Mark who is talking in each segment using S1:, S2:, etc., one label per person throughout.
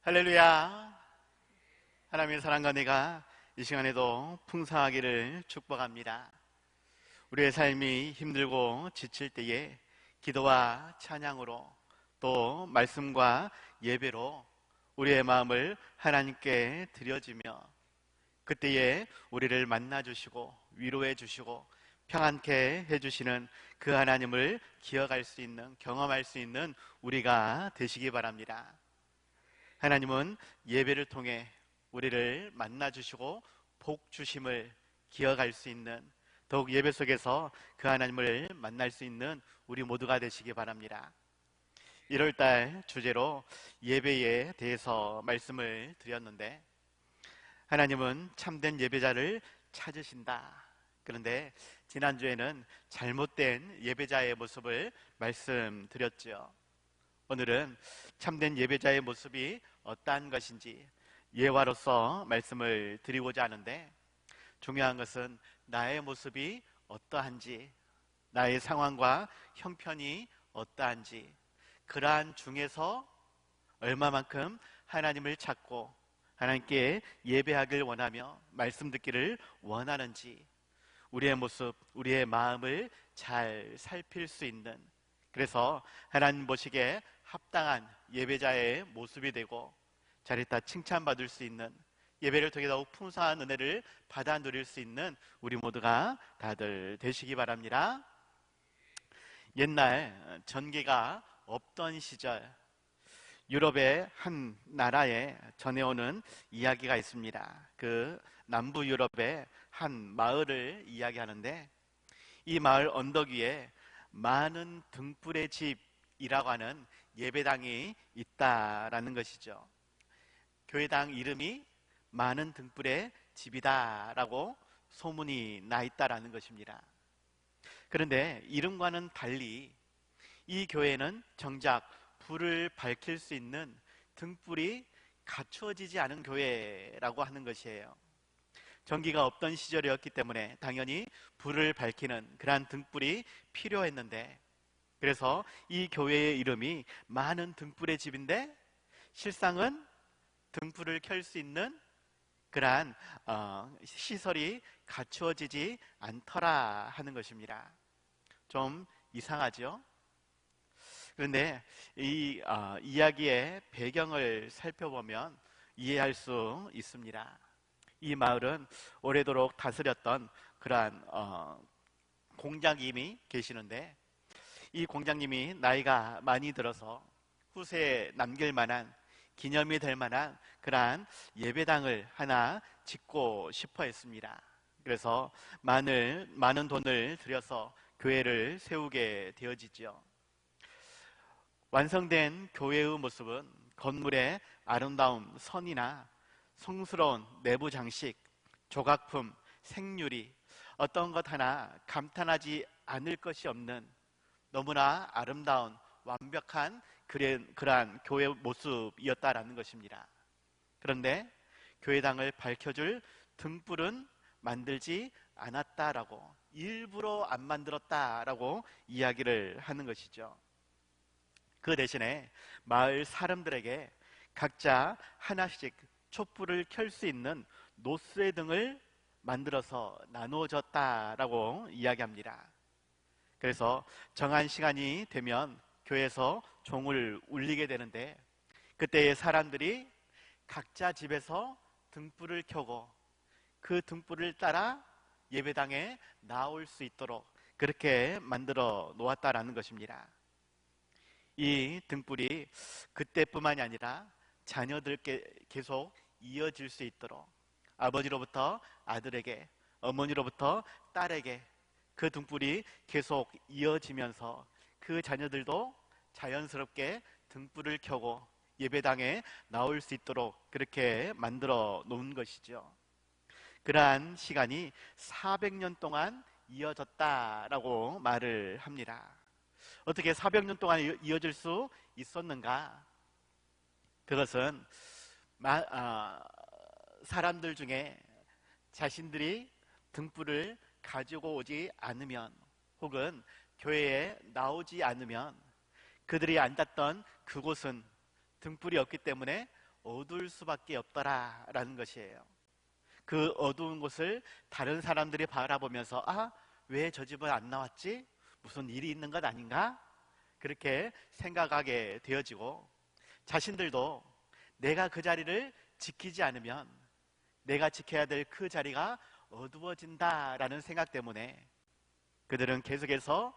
S1: 할렐루야. 하나님의 사랑과 은혜가 이 시간에도 풍성하기를 축복합니다. 우리의 삶이 힘들고 지칠 때에 기도와 찬양으로 또 말씀과 예배로 우리의 마음을 하나님께 드려지며 그때에 우리를 만나주시고 위로해 주시고 평안케 해주시는 그 하나님을 기억할 수 있는, 경험할 수 있는 우리가 되시기 바랍니다. 하나님은 예배를 통해 우리를 만나주시고 복 주심을 기억할 수 있는, 더욱 예배 속에서 그 하나님을 만날 수 있는 우리 모두가 되시기 바랍니다. 1월달 주제로 예배에 대해서 말씀을 드렸는데, 하나님은 참된 예배자를 찾으신다. 그런데 지난주에는 잘못된 예배자의 모습을 말씀드렸죠. 오늘은 참된 예배자의 모습이 어떠한 것인지 예화로서 말씀을 드리고자 하는데, 중요한 것은 나의 모습이 어떠한지, 나의 상황과 형편이 어떠한지, 그러한 중에서 얼마만큼 하나님을 찾고 하나님께 예배하길 원하며 말씀 듣기를 원하는지, 우리의 모습, 우리의 마음을 잘 살필 수 있는, 그래서 하나님 보시기에 합당한 예배자의 모습이 되고 잘했다 칭찬받을 수 있는, 예배를 통해 더욱 풍성한 은혜를 받아 누릴 수 있는 우리 모두가 다들 되시기 바랍니다. 옛날 전기가 없던 시절 유럽의 한 나라에 전해오는 이야기가 있습니다. 그 남부 유럽의 한 마을을 이야기하는데, 이 마을 언덕 위에 많은 등불의 집이라고 하는 예배당이 있다라는 것이죠. 교회당 이름이 많은 등불의 집이다라고 소문이 나 있다라는 것입니다. 그런데 이름과는 달리 이 교회는 정작 불을 밝힐 수 있는 등불이 갖추어지지 않은 교회라고 하는 것이에요. 전기가 없던 시절이었기 때문에 당연히 불을 밝히는 그러한 등불이 필요했는데, 그래서 이 교회의 이름이 많은 등불의 집인데 실상은 등불을 켤 수 있는 그러한 시설이 갖추어지지 않더라 하는 것입니다. 좀 이상하죠? 그런데 이 이야기의 배경을 살펴보면 이해할 수 있습니다. 이 마을은 오래도록 다스렸던 그러한 공장님이 계시는데, 이 공장님이 나이가 많이 들어서 후세에 남길 만한, 기념이 될 만한 그러한 예배당을 하나 짓고 싶어 했습니다. 그래서 많은 돈을 들여서 교회를 세우게 되어지죠. 완성된 교회의 모습은 건물의 아름다움, 선이나 성스러운 내부 장식, 조각품, 생유리, 어떤 것 하나 감탄하지 않을 것이 없는 너무나 아름다운 완벽한 그러한 교회 모습이었다라는 것입니다. 그런데 교회당을 밝혀줄 등불은 만들지 않았다라고, 일부러 안 만들었다라고 이야기를 하는 것이죠. 그 대신에 마을 사람들에게 각자 하나씩 촛불을 켤 수 있는 노스의 등을 만들어서 나누어 줬다라고 이야기합니다. 그래서 정한 시간이 되면 교회에서 종을 울리게 되는데, 그때의 사람들이 각자 집에서 등불을 켜고 그 등불을 따라 예배당에 나올 수 있도록 그렇게 만들어 놓았다라는 것입니다. 이 등불이 그때뿐만이 아니라 자녀들께 계속 이어질 수 있도록 아버지로부터 아들에게, 어머니로부터 딸에게 그 등불이 계속 이어지면서 그 자녀들도 자연스럽게 등불을 켜고 예배당에 나올 수 있도록 그렇게 만들어 놓은 것이죠. 그러한 시간이 400년 동안 이어졌다라고 말을 합니다. 어떻게 400년 동안 이어질 수 있었는가? 그것은 사람들 중에 자신들이 등불을 가지고 오지 않으면, 혹은 교회에 나오지 않으면 그들이 앉았던 그곳은 등불이 없기 때문에 어두울 수밖에 없더라라는 것이에요. 그 어두운 곳을 다른 사람들이 바라보면서 왜 저 집은 안 나왔지? 무슨 일이 있는 것 아닌가? 그렇게 생각하게 되어지고, 자신들도 내가 그 자리를 지키지 않으면 내가 지켜야 될 그 자리가 어두워진다라는 생각 때문에 그들은 계속해서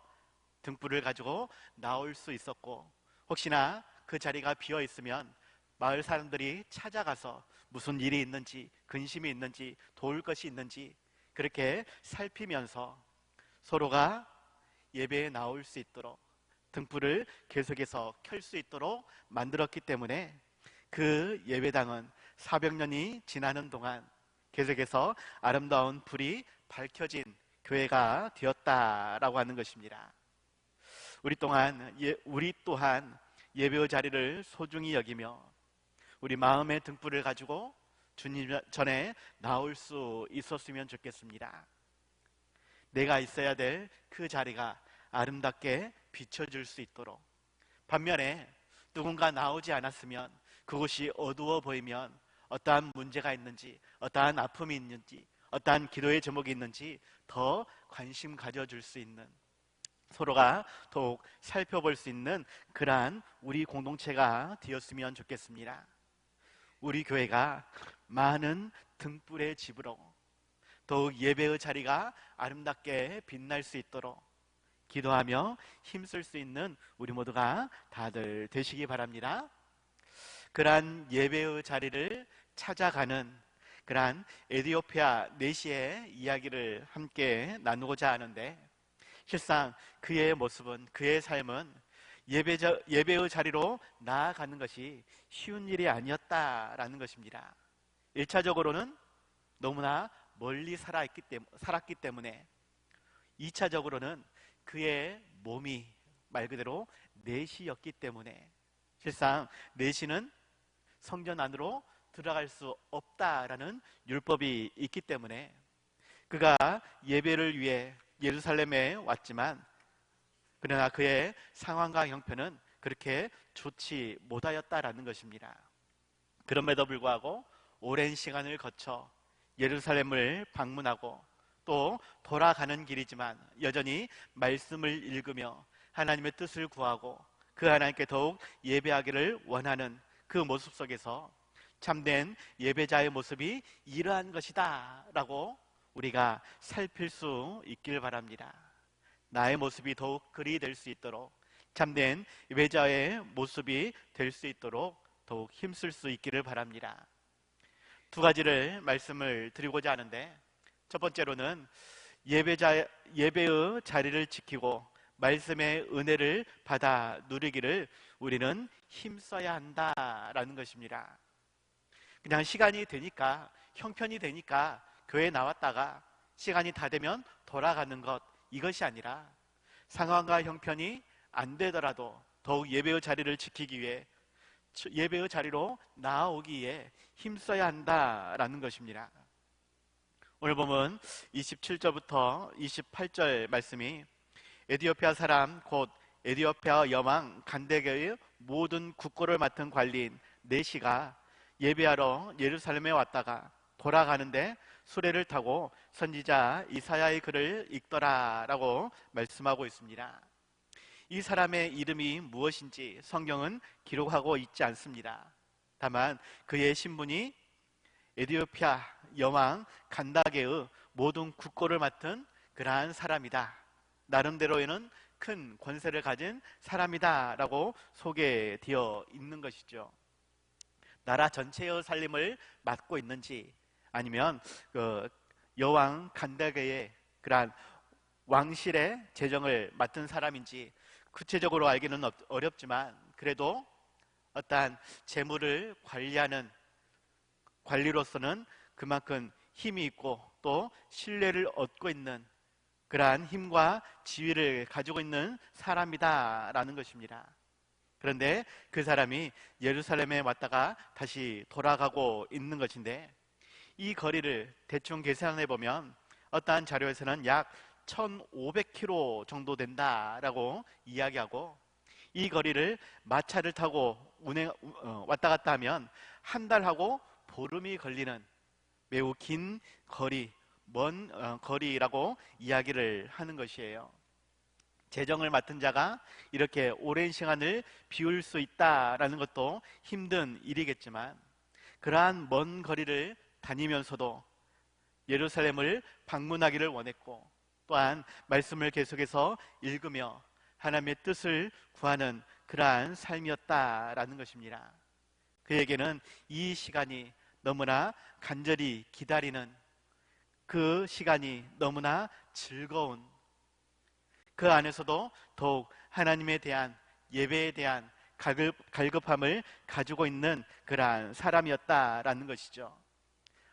S1: 등불을 가지고 나올 수 있었고, 혹시나 그 자리가 비어 있으면 마을 사람들이 찾아가서 무슨 일이 있는지, 근심이 있는지, 도울 것이 있는지 그렇게 살피면서 서로가 예배에 나올 수 있도록 등불을 계속해서 켤 수 있도록 만들었기 때문에 그 예배당은 400년이 지나는 동안 계속해서 아름다운 불이 밝혀진 교회가 되었다라고 하는 것입니다. 우리 또한 예배의 자리를 소중히 여기며 우리 마음의 등불을 가지고 주님 전에 나올 수 있었으면 좋겠습니다. 내가 있어야 될 그 자리가 아름답게 비춰질 수 있도록, 반면에 누군가 나오지 않았으면 그곳이 어두워 보이면 어떠한 문제가 있는지, 어떠한 아픔이 있는지, 어떠한 기도의 제목이 있는지 더 관심 가져줄 수 있는, 서로가 더욱 살펴볼 수 있는 그러한 우리 공동체가 되었으면 좋겠습니다. 우리 교회가 많은 등불의 집으로 더욱 예배의 자리가 아름답게 빛날 수 있도록 기도하며 힘쓸 수 있는 우리 모두가 다들 되시기 바랍니다. 그러한 예배의 자리를 찾아가는 그러한 에디오피아 내시의 이야기를 함께 나누고자 하는데, 실상 그의 모습은, 그의 삶은 예배의 자리로 나아가는 것이 쉬운 일이 아니었다라는 것입니다. 1차적으로는 너무나 멀리 살았기 때문에, 2차적으로는 그의 몸이 말 그대로 내시였기 때문에, 실상 내시는 성전 안으로 들어갈 수 없다라는 율법이 있기 때문에 그가 예배를 위해 예루살렘에 왔지만, 그러나 그의 상황과 형편은 그렇게 좋지 못하였다라는 것입니다. 그럼에도 불구하고 오랜 시간을 거쳐 예루살렘을 방문하고 또 돌아가는 길이지만 여전히 말씀을 읽으며 하나님의 뜻을 구하고 그 하나님께 더욱 예배하기를 원하는 그 모습 속에서 참된 예배자의 모습이 이러한 것이다 라고 우리가 살필 수 있길 바랍니다. 나의 모습이 더욱 그리 될 수 있도록, 참된 예배자의 모습이 될 수 있도록 더욱 힘쓸 수 있기를 바랍니다. 두 가지를 말씀을 드리고자 하는데, 첫 번째로는 예배의 자리를 지키고 말씀의 은혜를 받아 누리기를 우리는 힘써야 한다라는 것입니다. 그냥 시간이 되니까, 형편이 되니까 교회에 나왔다가 시간이 다 되면 돌아가는 것, 이것이 아니라 상황과 형편이 안 되더라도 더욱 예배의 자리를 지키기 위해, 예배의 자리로 나아오기 위해 힘써야 한다라는 것입니다. 오늘 보면 27절부터 28절 말씀이 에디오피아 사람 곧 에디오피아 여왕 간데게의 모든 국고를 맡은 관리인 네시가 예배하러 예루살렘에 왔다가 돌아가는데 수레를 타고 선지자 이사야의 글을 읽더라라고 말씀하고 있습니다. 이 사람의 이름이 무엇인지 성경은 기록하고 있지 않습니다. 다만 그의 신분이 에디오피아 여왕 간다게의 모든 국고를 맡은 그러한 사람이다, 나름대로에는 큰 권세를 가진 사람이다 라고 소개되어 있는 것이죠. 나라 전체의 살림을 맡고 있는지, 아니면 그 여왕 간다게의 그러한 왕실의 재정을 맡은 사람인지 구체적으로 알기는 어렵지만, 그래도 어떠한 재물을 관리하는 관리로서는 그만큼 힘이 있고 또 신뢰를 얻고 있는 그러한 힘과 지위를 가지고 있는 사람이다라는 것입니다. 그런데 그 사람이 예루살렘에 왔다가 다시 돌아가고 있는 것인데, 이 거리를 대충 계산해 보면 어떠한 자료에서는 약 1500km 정도 된다라고 이야기하고, 이 거리를 마차를 타고 왔다 갔다 하면 한 달하고 보름이 걸리는 매우 긴 거리, 먼 거리라고 이야기를 하는 것이에요. 재정을 맡은 자가 이렇게 오랜 시간을 비울 수 있다라는 것도 힘든 일이겠지만, 그러한 먼 거리를 다니면서도 예루살렘을 방문하기를 원했고, 또한 말씀을 계속해서 읽으며 하나님의 뜻을 구하는 그러한 삶이었다라는 것입니다. 그에게는 이 시간이 너무나 간절히 기다리는, 그 시간이 너무나 즐거운, 그 안에서도 더욱 하나님에 대한, 예배에 대한 갈급함을 가지고 있는 그러한 사람이었다라는 것이죠.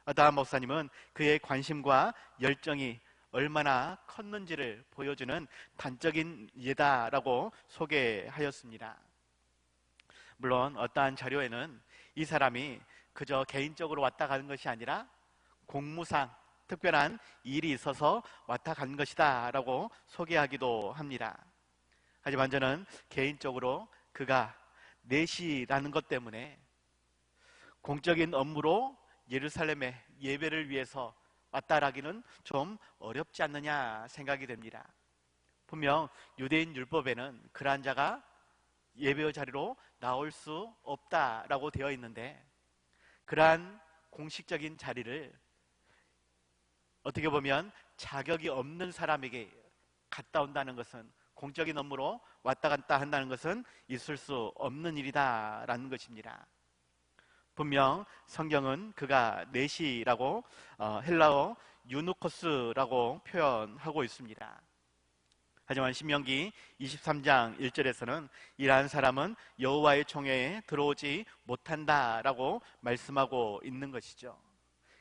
S1: 어다한 목사님은 그의 관심과 열정이 얼마나 컸는지를 보여주는 단적인 예다라고 소개하였습니다. 물론 어떠한 자료에는 이 사람이 그저 개인적으로 왔다 가는 것이 아니라 공무상 특별한 일이 있어서 왔다 간 것이다 라고 소개하기도 합니다. 하지만 저는 개인적으로 그가 내시라는 것 때문에 공적인 업무로 예루살렘의 예배를 위해서 왔다라기는 좀 어렵지 않느냐 생각이 됩니다. 분명 유대인 율법에는 그러한 자가 예배의 자리로 나올 수 없다라고 되어 있는데, 그러한 공식적인 자리를 어떻게 보면 자격이 없는 사람에게 갔다 온다는 것은, 공적인 업무로 왔다 갔다 한다는 것은 있을 수 없는 일이다라는 것입니다. 분명 성경은 그가 내시라고 헬라어 유누코스라고 표현하고 있습니다. 하지만 신명기 23장 1절에서는 이러한 사람은 여호와의 총회에 들어오지 못한다라고 말씀하고 있는 것이죠.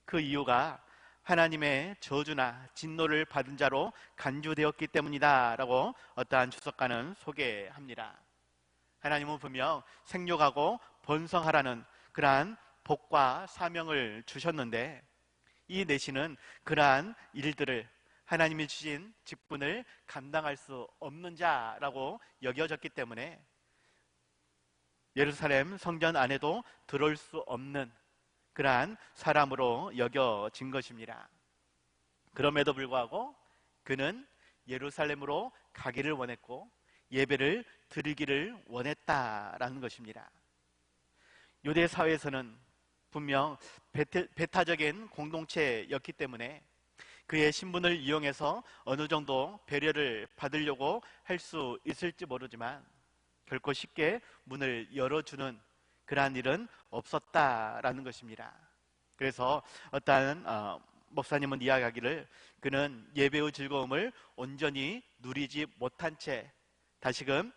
S1: 그 이유가 하나님의 저주나 진노를 받은 자로 간주되었기 때문이다 라고 어떠한 주석가는 소개합니다. 하나님은 분명 생육하고 번성하라는 그러한 복과 사명을 주셨는데, 이 내시는 그러한 일들을, 하나님이 주신 직분을 감당할 수 없는 자라고 여겨졌기 때문에 예루살렘 성전 안에도 들어올 수 없는 그러한 사람으로 여겨진 것입니다. 그럼에도 불구하고 그는 예루살렘으로 가기를 원했고 예배를 드리기를 원했다라는 것입니다. 유대 사회에서는 분명 배타적인 공동체였기 때문에 그의 신분을 이용해서 어느 정도 배려를 받으려고 할 수 있을지 모르지만 결코 쉽게 문을 열어주는 그러한 일은 없었다라는 것입니다. 그래서 어떠한 목사님은 이야기하기를, 그는 예배의 즐거움을 온전히 누리지 못한 채 다시금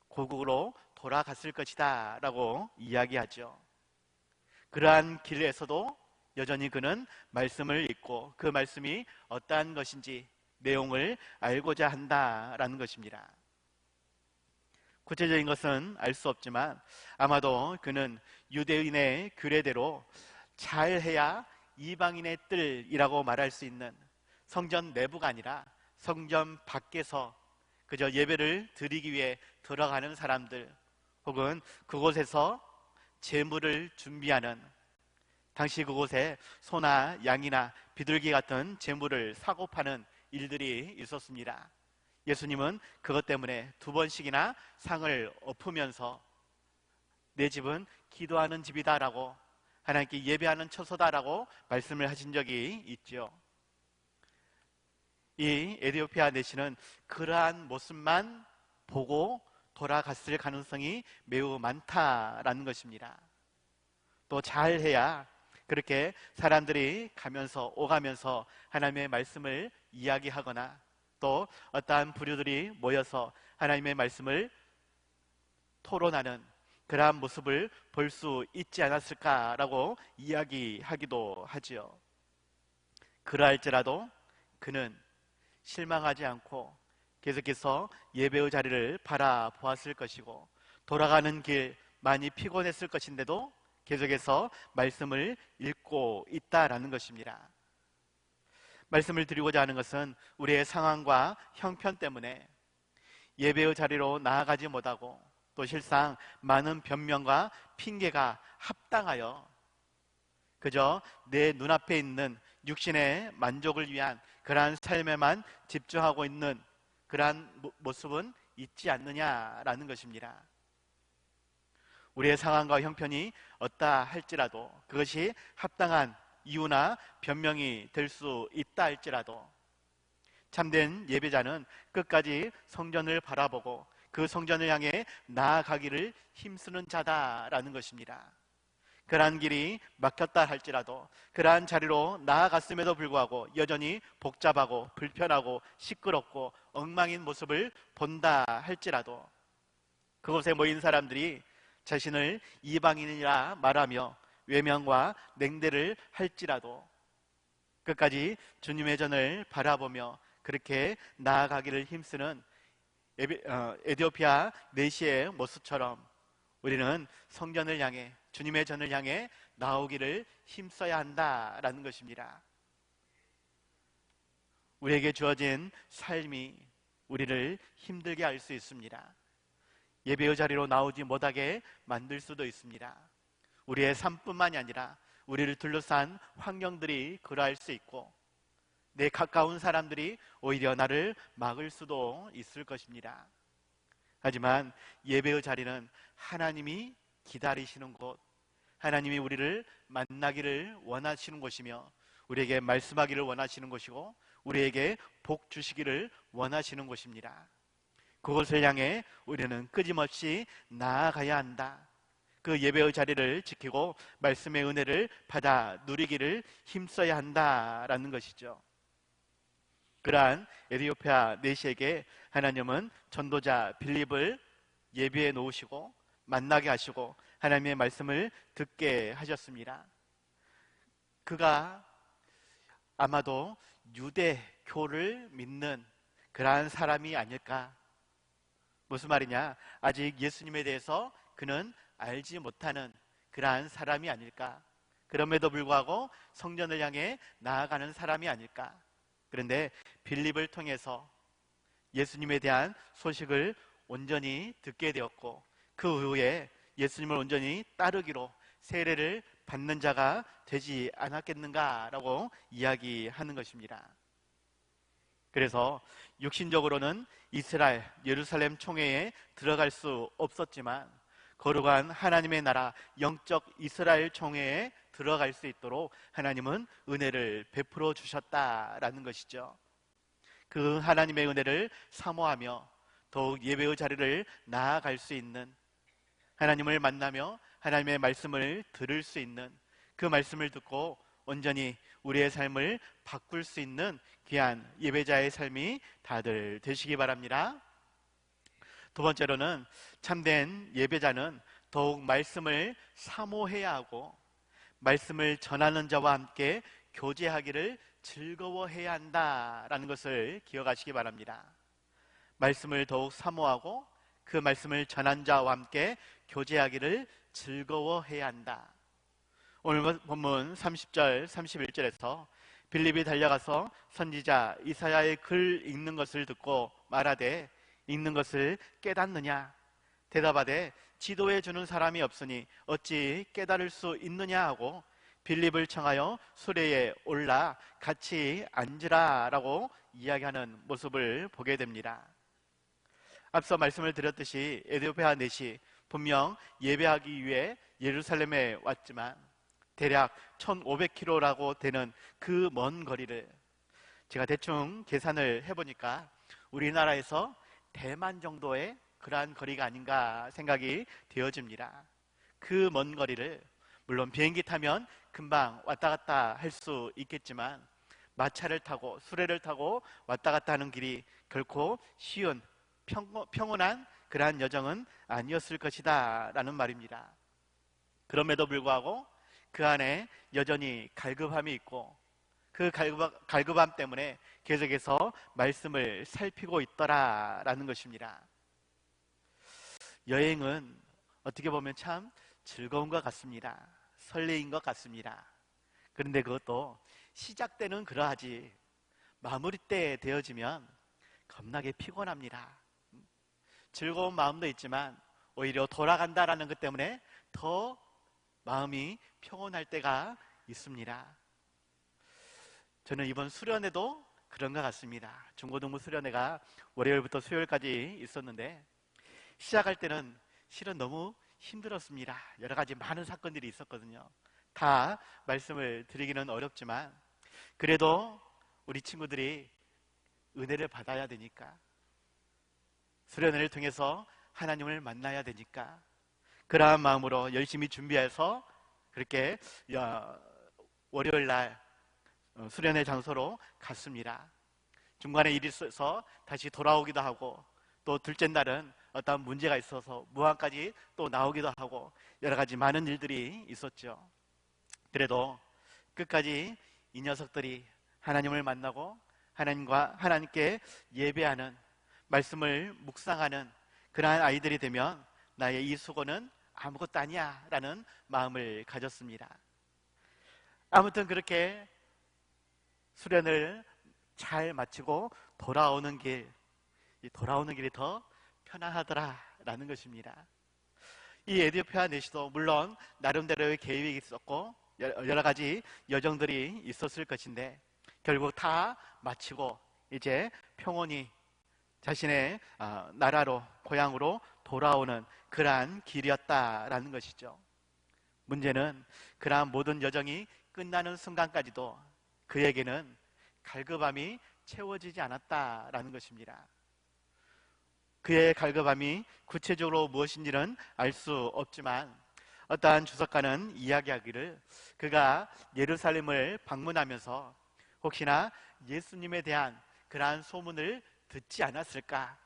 S1: 고국으로 돌아갔을 것이다 라고 이야기하죠. 그러한 길에서도 여전히 그는 말씀을 읽고 그 말씀이 어떠한 것인지 내용을 알고자 한다라는 것입니다. 구체적인 것은 알 수 없지만 아마도 그는 유대인의 규례대로 잘해야 이방인의 뜰이라고 말할 수 있는 성전 내부가 아니라 성전 밖에서 그저 예배를 드리기 위해 들어가는 사람들, 혹은 그곳에서 제물을 준비하는, 당시 그곳에 소나 양이나 비둘기 같은 제물을 사고 파는 일들이 있었습니다. 예수님은 그것 때문에 2번씩이나 상을 엎으면서 내 집은 기도하는 집이다라고, 하나님께 예배하는 처소다라고 말씀을 하신 적이 있죠. 이 에티오피아 내시는 그러한 모습만 보고 돌아갔을 가능성이 매우 많다라는 것입니다. 또 잘해야 그렇게 사람들이 가면서 오가면서 하나님의 말씀을 이야기하거나 또 어떠한 부류들이 모여서 하나님의 말씀을 토론하는 그러한 모습을 볼 수 있지 않았을까라고 이야기하기도 하지요. 그러할지라도 그는 실망하지 않고 계속해서 예배의 자리를 바라보았을 것이고, 돌아가는 길 많이 피곤했을 것인데도 계속해서 말씀을 읽고 있다라는 것입니다. 말씀을 드리고자 하는 것은 우리의 상황과 형편 때문에 예배의 자리로 나아가지 못하고 또 실상 많은 변명과 핑계가 합당하여 그저 내 눈앞에 있는 육신의 만족을 위한 그러한 삶에만 집중하고 있는 그러한 모습은 있지 않느냐라는 것입니다. 우리의 상황과 형편이 어떠하 할지라도 그것이 합당한 이유나 변명이 될 수 있다 할지라도 참된 예배자는 끝까지 성전을 바라보고 그 성전을 향해 나아가기를 힘쓰는 자다라는 것입니다. 그러한 길이 막혔다 할지라도 그러한 자리로 나아갔음에도 불구하고 여전히 복잡하고 불편하고 시끄럽고 엉망인 모습을 본다 할지라도 그곳에 모인 사람들이 자신을 이방인이라 말하며 외면과 냉대를 할지라도 끝까지 주님의 전을 바라보며 그렇게 나아가기를 힘쓰는 에디오피아 내시의 모습처럼 우리는 성전을 향해 주님의 전을 향해 나오기를 힘써야 한다라는 것입니다. 우리에게 주어진 삶이 우리를 힘들게 할 수 있습니다. 예배의 자리로 나오지 못하게 만들 수도 있습니다. 우리의 삶뿐만이 아니라 우리를 둘러싼 환경들이 그러할 수 있고 내 가까운 사람들이 오히려 나를 막을 수도 있을 것입니다. 하지만 예배의 자리는 하나님이 기다리시는 곳, 하나님이 우리를 만나기를 원하시는 곳이며 우리에게 말씀하기를 원하시는 곳이고 우리에게 복 주시기를 원하시는 곳입니다. 그곳을 향해 우리는 끊임없이 나아가야 한다. 그 예배의 자리를 지키고 말씀의 은혜를 받아 누리기를 힘써야 한다라는 것이죠. 그러한 에디오피아 내시에게 하나님은 전도자 빌립을 예비해 놓으시고 만나게 하시고 하나님의 말씀을 듣게 하셨습니다. 그가 아마도 유대교를 믿는 그러한 사람이 아닐까. 무슨 말이냐? 아직 예수님에 대해서 그는 알지 못하는 그러한 사람이 아닐까. 그럼에도 불구하고 성전을 향해 나아가는 사람이 아닐까. 그런데 빌립을 통해서 예수님에 대한 소식을 온전히 듣게 되었고 그 후에 예수님을 온전히 따르기로 세례를 받는 자가 되지 않았겠는가라고 이야기하는 것입니다. 그래서 육신적으로는 이스라엘 예루살렘 총회에 들어갈 수 없었지만 거룩한 하나님의 나라 영적 이스라엘 총회에 들어갈 수 있도록 하나님은 은혜를 베풀어 주셨다라는 것이죠. 그 하나님의 은혜를 사모하며 더욱 예배의 자리를 나아갈 수 있는, 하나님을 만나며 하나님의 말씀을 들을 수 있는, 그 말씀을 듣고 온전히 우리의 삶을 바꿀 수 있는 귀한 예배자의 삶이 다들 되시기 바랍니다. 두 번째로는 참된 예배자는 더욱 말씀을 사모해야 하고 말씀을 전하는 자와 함께 교제하기를 즐거워해야 한다라는 것을 기억하시기 바랍니다. 말씀을 더욱 사모하고 그 말씀을 전한 자와 함께 교제하기를 즐거워해야 한다. 오늘 본문 30절 31절에서 빌립이 달려가서 선지자 이사야의 글 읽는 것을 듣고 말하되 읽는 것을 깨닫느냐? 대답하되 지도해 주는 사람이 없으니 어찌 깨달을 수 있느냐 하고 빌립을 청하여 수레에 올라 같이 앉으라 라고 이야기하는 모습을 보게 됩니다. 앞서 말씀을 드렸듯이 에디오피아 넷이 분명 예배하기 위해 예루살렘에 왔지만 대략 1500km라고 되는 그 먼 거리를 제가 대충 계산을 해보니까 우리나라에서 대만 정도의 그러한 거리가 아닌가 생각이 되어집니다. 그 먼 거리를 물론 비행기 타면 금방 왔다 갔다 할 수 있겠지만 마차를 타고 수레를 타고 왔다 갔다 하는 길이 결코 쉬운 평온한 그러한 여정은 아니었을 것이다 라는 말입니다. 그럼에도 불구하고 그 안에 여전히 갈급함이 있고 그 갈급함 때문에 계속해서 말씀을 살피고 있더라라는 것입니다. 여행은 어떻게 보면 참 즐거운 것 같습니다. 설레인 것 같습니다. 그런데 그것도 시작 때는 그러하지 마무리 때 되어지면 겁나게 피곤합니다. 즐거운 마음도 있지만 오히려 돌아간다라는 것 때문에 더 마음이 평온할 때가 있습니다. 저는 이번 수련회도 그런 것 같습니다. 중고등부 수련회가 월요일부터 수요일까지 있었는데 시작할 때는 실은 너무 힘들었습니다. 여러 가지 많은 사건들이 있었거든요. 다 말씀을 드리기는 어렵지만 그래도 우리 친구들이 은혜를 받아야 되니까, 수련회를 통해서 하나님을 만나야 되니까 그러한 마음으로 열심히 준비해서 그렇게 월요일 날 수련회 장소로 갔습니다. 중간에 일이 있어서 다시 돌아오기도 하고, 또 둘째 날은 어떤 문제가 있어서 무안까지 또 나오기도 하고, 여러 가지 많은 일들이 있었죠. 그래도 끝까지 이 녀석들이 하나님을 만나고 하나님께 예배하는, 말씀을 묵상하는 그러한 아이들이 되면 나의 이 수고는 아무것도 아니야 라는 마음을 가졌습니다. 아무튼 그렇게 수련을 잘 마치고 돌아오는 길이 더 편안하더라라는 것입니다. 이 에디오피아 내시도 물론 나름대로의 계획이 있었고 여러 가지 여정들이 있었을 것인데 결국 다 마치고 이제 평온히 자신의 나라로, 고향으로 돌아오는 그러한 길이었다라는 것이죠. 문제는 그러한 모든 여정이 끝나는 순간까지도 그에게는 갈급함이 채워지지 않았다라는 것입니다. 그의 갈급함이 구체적으로 무엇인지는 알 수 없지만 어떠한 주석가는 이야기하기를, 그가 예루살렘을 방문하면서 혹시나 예수님에 대한 그러한 소문을 듣지 않았을까,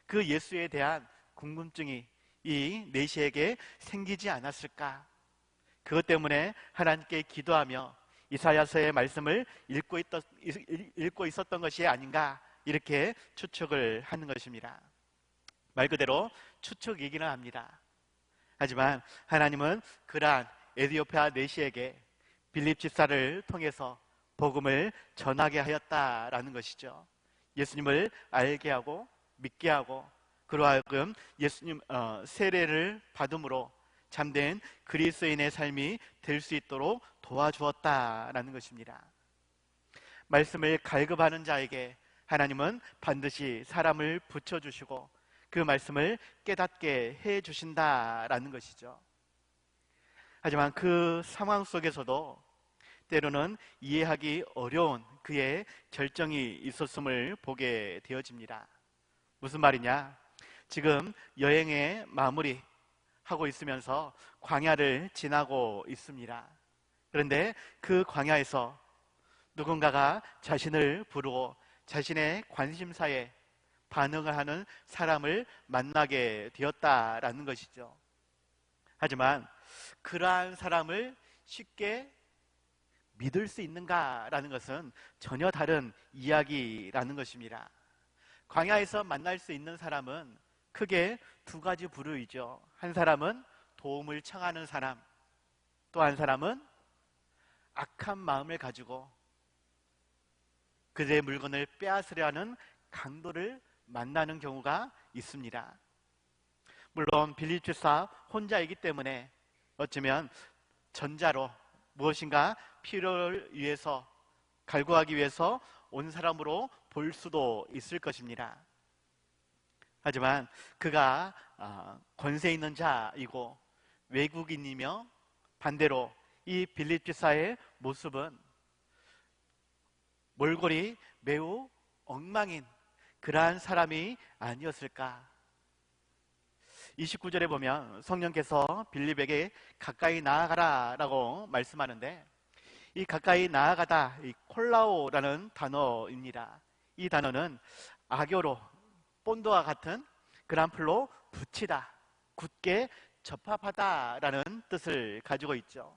S1: 그 예수에 대한 궁금증이 이 내시에게 생기지 않았을까, 그것 때문에 하나님께 기도하며 이사야서의 말씀을 읽고 있었던 것이 아닌가, 이렇게 추측을 하는 것입니다. 말 그대로 추측이기는 합니다. 하지만 하나님은 그러한 에디오피아 내시에게 빌립 집사를 통해서 복음을 전하게 하였다라는 것이죠. 예수님을 알게 하고 믿게 하고 그로 하여금 예수님 세례를 받음으로 참된 그리스도인의 삶이 될 수 있도록 도와주었다라는 것입니다. 말씀을 갈급하는 자에게 하나님은 반드시 사람을 붙여주시고 그 말씀을 깨닫게 해주신다라는 것이죠. 하지만 그 상황 속에서도 때로는 이해하기 어려운 그의 결정이 있었음을 보게 되어집니다. 무슨 말이냐? 지금 여행의 마무리 하고 있으면서 광야를 지나고 있습니다. 그런데 그 광야에서 누군가가 자신을 부르고 자신의 관심사에 반응을 하는 사람을 만나게 되었다라는 것이죠. 하지만 그러한 사람을 쉽게 믿을 수 있는가라는 것은 전혀 다른 이야기라는 것입니다. 광야에서 만날 수 있는 사람은 크게 두 가지 부류이죠. 한 사람은 도움을 청하는 사람, 또 한 사람은 악한 마음을 가지고 그들의 물건을 빼앗으려 하는 강도를 만나는 경우가 있습니다. 물론 빌립 집사 혼자이기 때문에 어쩌면 전자로 무엇인가 필요를 위해서 갈구하기 위해서 온 사람으로 볼 수도 있을 것입니다. 하지만 그가 권세 있는 자이고 외국인이며 반대로 이 빌립 집사의 모습은 몰골이 매우 엉망인 그러한 사람이 아니었을까. 29절에 보면 성령께서 빌립에게 가까이 나아가라 라고 말씀하는데, 이 가까이 나아가다, 이 콜라오라는 단어입니다. 이 단어는 악교로 본드와 같은 그런 풀로 붙이다, 굳게 접합하다 라는 뜻을 가지고 있죠.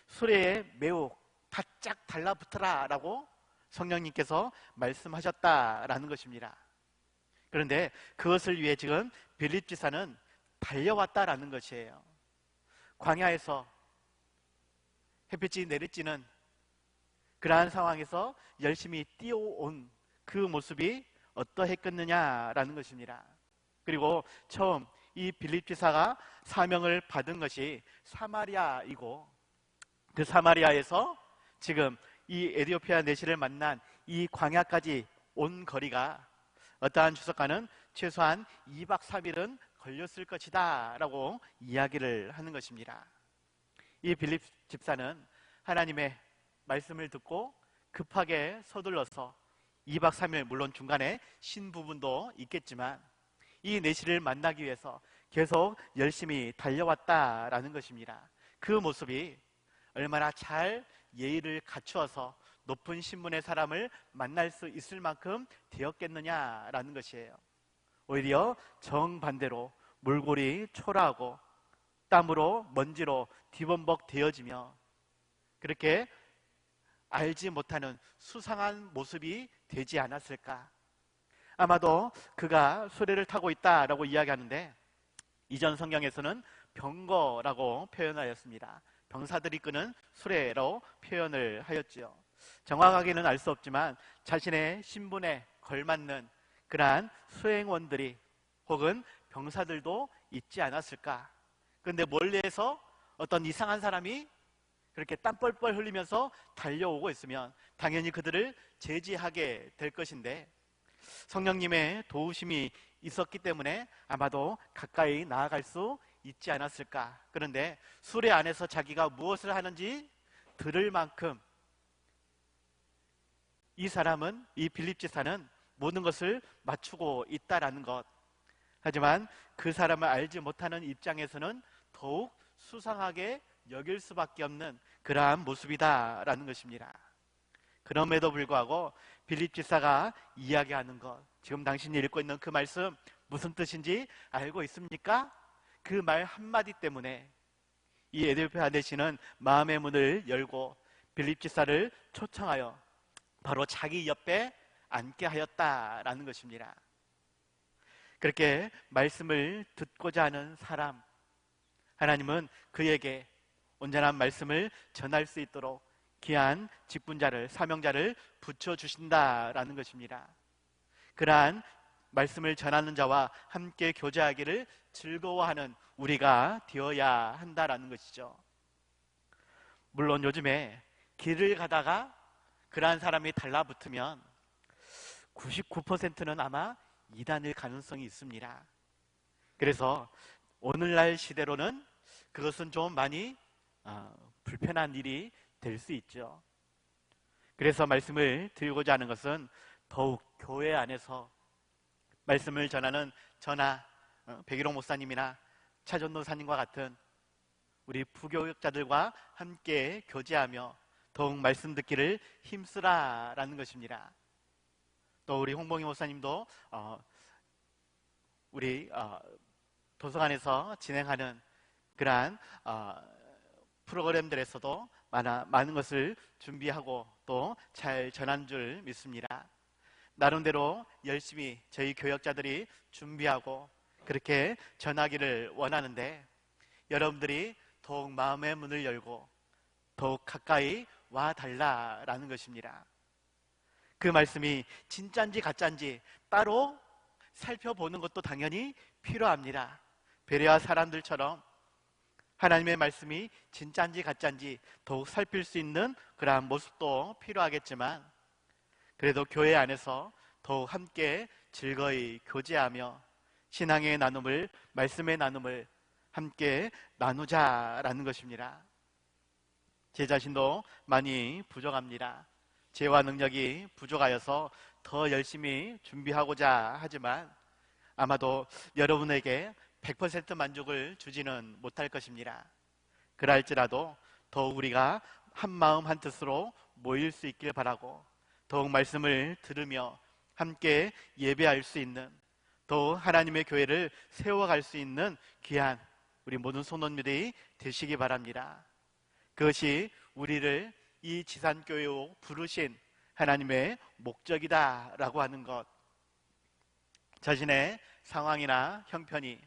S1: 수레에 매우 바짝 달라붙어라 라고 성령님께서 말씀하셨다라는 것입니다. 그런데 그것을 위해 지금 빌립 지사는 달려왔다라는 것이에요. 광야에서 햇빛이 내리쬐는 그러한 상황에서 열심히 뛰어온 그 모습이 어떠했겠느냐라는 것입니다. 그리고 처음 이 빌립 지사가 사명을 받은 것이 사마리아이고, 그 사마리아에서 지금 이 에디오피아 내시를 만난 이 광야까지 온 거리가 어떠한 주석가는 최소한 2박 3일은 걸렸을 것이다 라고 이야기를 하는 것입니다. 이 빌립 집사는 하나님의 말씀을 듣고 급하게 서둘러서 2박 3일, 물론 중간에 쉰 부분도 있겠지만 이 내시를 만나기 위해서 계속 열심히 달려왔다라는 것입니다. 그 모습이 얼마나 잘 예의를 갖추어서 높은 신분의 사람을 만날 수 있을 만큼 되었겠느냐라는 것이에요. 오히려 정반대로 몰골이 초라하고 땀으로 먼지로 뒤범벅 되어지며 그렇게 알지 못하는 수상한 모습이 되지 않았을까. 아마도 그가 수레를 타고 있다라고 이야기하는데 이전 성경에서는 병거라고 표현하였습니다. 병사들이 끄는 수레로 표현을 하였지요. 정확하게는 알 수 없지만 자신의 신분에 걸맞는 그러한 수행원들이 혹은 병사들도 있지 않았을까. 그런데 멀리에서 어떤 이상한 사람이 그렇게 땀 뻘뻘 흘리면서 달려오고 있으면 당연히 그들을 제지하게 될 것인데 성령님의 도우심이 있었기 때문에 아마도 가까이 나아갈 수 있지 않았을까. 그런데 수레 안에서 자기가 무엇을 하는지 들을 만큼 이 사람은, 이 빌립 지사는 모든 것을 맞추고 있다라는 것. 하지만 그 사람을 알지 못하는 입장에서는 더욱 수상하게 여길 수밖에 없는 그러한 모습이다라는 것입니다. 그럼에도 불구하고 빌립 지사가 이야기하는 것, 지금 당신이 읽고 있는 그 말씀 무슨 뜻인지 알고 있습니까? 그 말 한마디 때문에 이 에디오피아 내시는 마음의 문을 열고 빌립 지사를 초청하여 바로 자기 옆에 앉게 하였다라는 것입니다. 그렇게 말씀을 듣고자 하는 사람, 하나님은 그에게 온전한 말씀을 전할 수 있도록 귀한 직분자를, 사명자를 붙여주신다라는 것입니다. 그러한 말씀을 전하는 자와 함께 교제하기를 즐거워하는 우리가 되어야 한다라는 것이죠. 물론 요즘에 길을 가다가 그러한 사람이 달라붙으면 99%는 아마 이단일 가능성이 있습니다. 그래서 오늘날 시대로는 그것은 좀 많이 불편한 일이 될 수 있죠. 그래서 말씀을 드리고자 하는 것은 더욱 교회 안에서 말씀을 전하는 저나 백일홍 목사님이나 차전도 사님과 같은 우리 부교육자들과 함께 교제하며 더욱 말씀 듣기를 힘쓰라라는 것입니다. 또 우리 홍봉희 목사님도 우리 도서관에서 진행하는 그러한 프로그램들에서도 많은 것을 준비하고 또 잘 전한 줄 믿습니다. 나름대로 열심히 저희 교역자들이 준비하고 그렇게 전하기를 원하는데 여러분들이 더욱 마음의 문을 열고 더욱 가까이 와달라라는 것입니다. 그 말씀이 진짜인지 가짜인지 따로 살펴보는 것도 당연히 필요합니다. 베레아 사람들처럼 하나님의 말씀이 진짜인지 가짜인지 더욱 살필 수 있는 그러한 모습도 필요하겠지만 그래도 교회 안에서 더욱 함께 즐거이 교제하며 신앙의 나눔을, 말씀의 나눔을 함께 나누자라는 것입니다. 제 자신도 많이 부족합니다. 재와 능력이 부족하여서 더 열심히 준비하고자 하지만 아마도 여러분에게 100% 만족을 주지는 못할 것입니다. 그럴지라도 더욱 우리가 한 마음 한 뜻으로 모일 수 있길 바라고 더욱 말씀을 들으며 함께 예배할 수 있는 더욱 하나님의 교회를 세워갈 수 있는 귀한 우리 모든 손원들이 되시기 바랍니다. 그것이 우리를 이 지산교회로 부르신 하나님의 목적이다라고 하는 것, 자신의 상황이나 형편이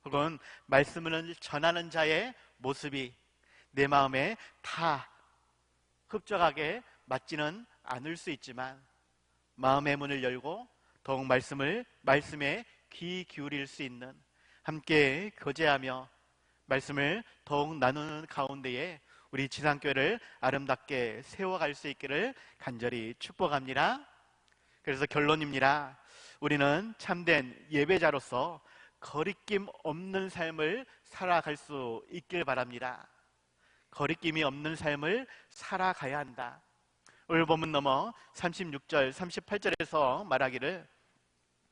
S1: 혹은 말씀을 전하는 자의 모습이 내 마음에 다 흡족하게 맞지는 않을 수 있지만 마음의 문을 열고 더욱 말씀에 귀 기울일 수 있는 함께 교제하며 말씀을 더욱 나누는 가운데에 우리 지상교회를 아름답게 세워갈 수 있기를 간절히 축복합니다. 그래서 결론입니다. 우리는 참된 예배자로서 거리낌 없는 삶을 살아갈 수 있길 바랍니다. 거리낌이 없는 삶을 살아가야 한다. 오늘 본문 넘어 36절, 38절에서 말하기를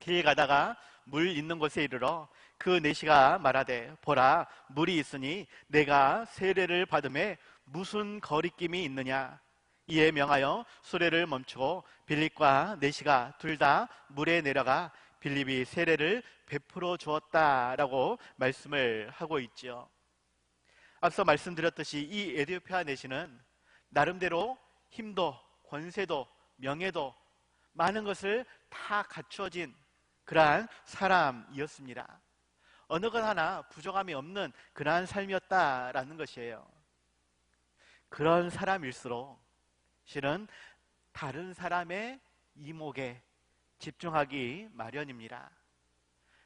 S1: 길 가다가 물 있는 곳에 이르러 그 내시가 말하되 보라 물이 있으니 내가 세례를 받음에 무슨 거리낌이 있느냐. 이에 명하여 수레를 멈추고 빌립과 내시가 둘 다 물에 내려가 빌립이 세례를 베풀어 주었다라고 말씀을 하고 있죠. 앞서 말씀드렸듯이 이 에디오피아 내시는 나름대로 힘도 권세도 명예도 많은 것을 다 갖추어진 그러한 사람이었습니다. 어느 것 하나 부족함이 없는 그러한 삶이었다라는 것이에요. 그런 사람일수록 실은 다른 사람의 이목에 집중하기 마련입니다.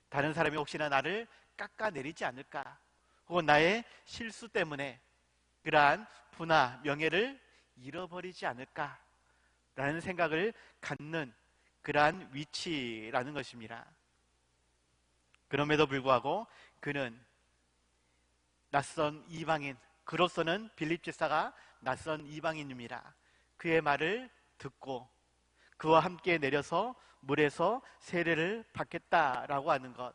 S1: 다른 사람이 혹시나 나를 깎아내리지 않을까, 혹은 나의 실수 때문에 그러한 부나 명예를 잃어버리지 않을까 라는 생각을 갖는 그러한 위치라는 것입니다. 그럼에도 불구하고 그는 낯선 이방인, 그로서는 빌립 집사가 낯선 이방인입니다. 그의 말을 듣고 그와 함께 내려서 물에서 세례를 받겠다라고 하는 것.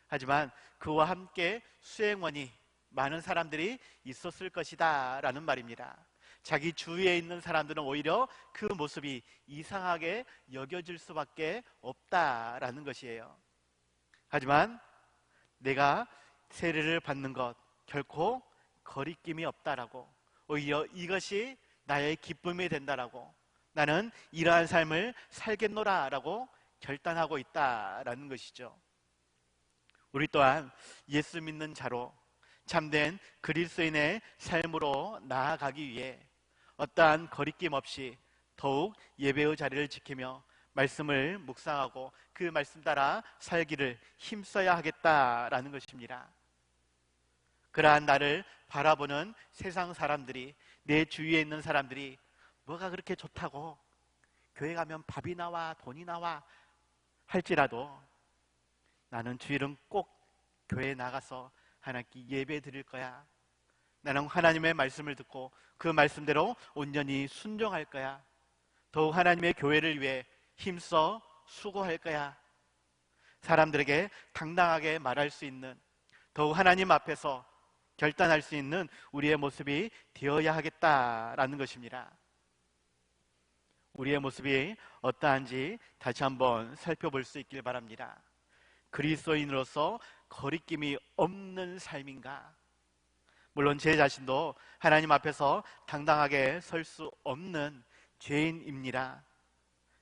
S1: 하지만 그와 함께 수행원이 많은 사람들이 있었을 것이다 라는 말입니다. 자기 주위에 있는 사람들은 오히려 그 모습이 이상하게 여겨질 수밖에 없다라는 것이에요. 하지만 내가 세례를 받는 것 결코 거리낌이 없다라고, 오히려 이것이 나의 기쁨이 된다라고, 나는 이러한 삶을 살겠노라라고 결단하고 있다라는 것이죠. 우리 또한 예수 믿는 자로 참된 그리스도인의 삶으로 나아가기 위해 어떠한 거리낌 없이 더욱 예배의 자리를 지키며 말씀을 묵상하고 그 말씀 따라 살기를 힘써야 하겠다라는 것입니다. 그러한 나를 바라보는 세상 사람들이, 내 주위에 있는 사람들이 뭐가 그렇게 좋다고, 교회 가면 밥이 나와 돈이 나와 할지라도 나는 주일은 꼭 교회에 나가서 하나님께 예배 드릴 거야. 나는 하나님의 말씀을 듣고 그 말씀대로 온전히 순종할 거야. 더욱 하나님의 교회를 위해 힘써 수고할 거야. 사람들에게 당당하게 말할 수 있는, 더욱 하나님 앞에서 결단할 수 있는 우리의 모습이 되어야 하겠다라는 것입니다. 우리의 모습이 어떠한지 다시 한번 살펴볼 수 있길 바랍니다. 그리스도인으로서 거리낌이 없는 삶인가? 물론 제 자신도 하나님 앞에서 당당하게 설 수 없는 죄인입니다.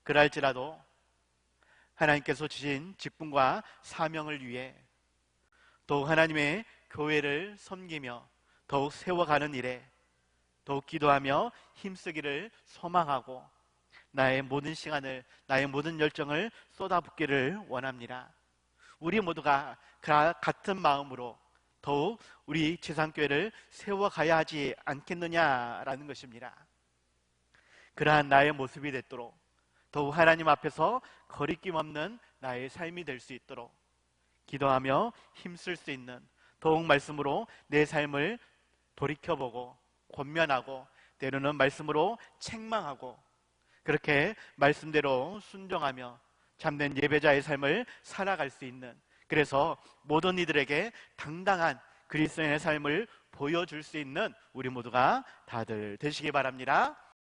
S1: 그럴지라도 하나님께서 주신 직분과 사명을 위해 더욱 하나님의 교회를 섬기며 더욱 세워가는 일에 더욱 기도하며 힘쓰기를 소망하고 나의 모든 시간을, 나의 모든 열정을 쏟아붓기를 원합니다. 우리 모두가 같은 마음으로 더욱 우리 지상교회를 세워가야 하지 않겠느냐라는 것입니다. 그러한 나의 모습이 되도록, 더욱 하나님 앞에서 거리낌 없는 나의 삶이 될 수 있도록 기도하며 힘쓸 수 있는, 더욱 말씀으로 내 삶을 돌이켜보고 권면하고 때로는 말씀으로 책망하고 그렇게 말씀대로 순종하며 참된 예배자의 삶을 살아갈 수 있는, 그래서 모든 이들에게 당당한 그리스도인의 삶을 보여줄 수 있는 우리 모두가 다들 되시기 바랍니다.